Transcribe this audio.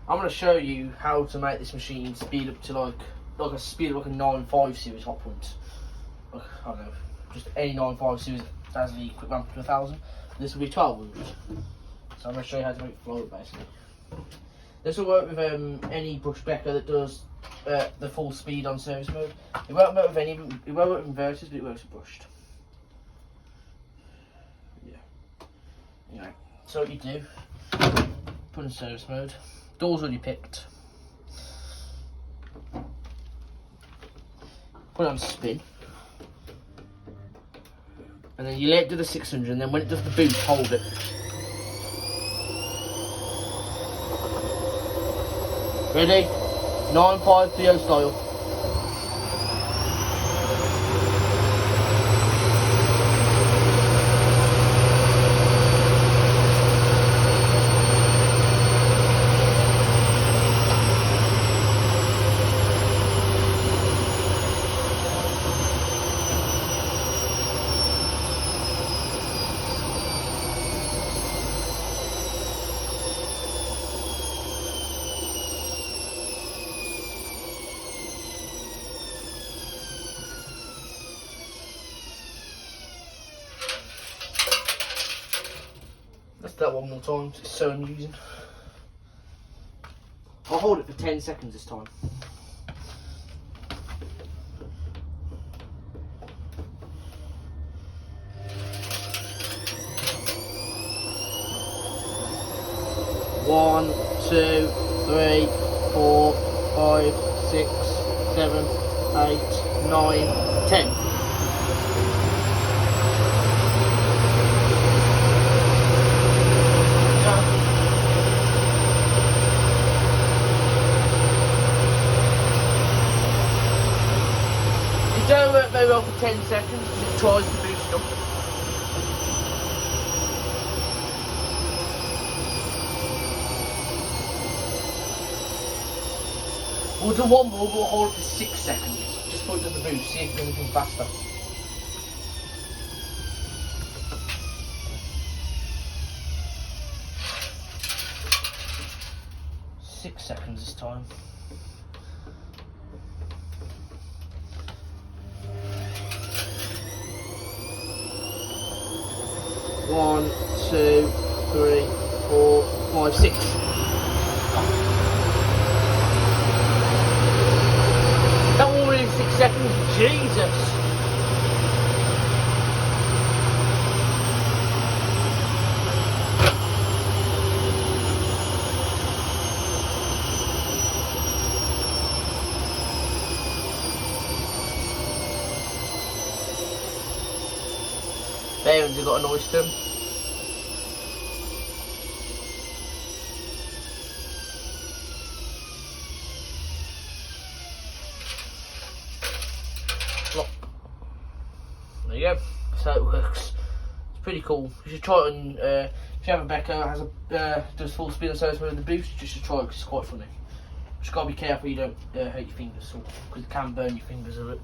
I'm going to show you how to make this machine speed up to like a speed of like a 9.5 series hot point. Like, I don't know, just any 9.5 series has the quick ramp to 1000. This will be 1200. So I'm going to show you how to make it float basically. This will work with any brush BEKO that does the full speed on service mode. It won't work with it won't work with inverters, but it works with brushed. Yeah. Anyway, so what you do, put in service mode. Door's already picked. Put it on spin. And then you let it do the 600, and then when it does the boost, hold it. Ready? 9.5 PO style. Let's do that one more time, it's so amusing. I'll hold it for 10 seconds this time. One, 2, 3, 4, 5, 6, 7, 8, 9, 10. It don't work very well for 10 seconds because it tries to boost up. We'll do one more, we'll hold it for 6 seconds. Just put it to the boost, see if it does anything faster. Six seconds this time. One, 2, 3, 4, 5, 6. That all in 6 seconds, Jesus! Bearings have got a noise to them. Look. There you go. That's how it works. It's pretty cool. You should try it on. If you have a BEKO that has a does full speed and service mode with the boost, you should try it because it's quite funny. Just gotta be careful you don't hurt your fingers, because it can burn your fingers a bit.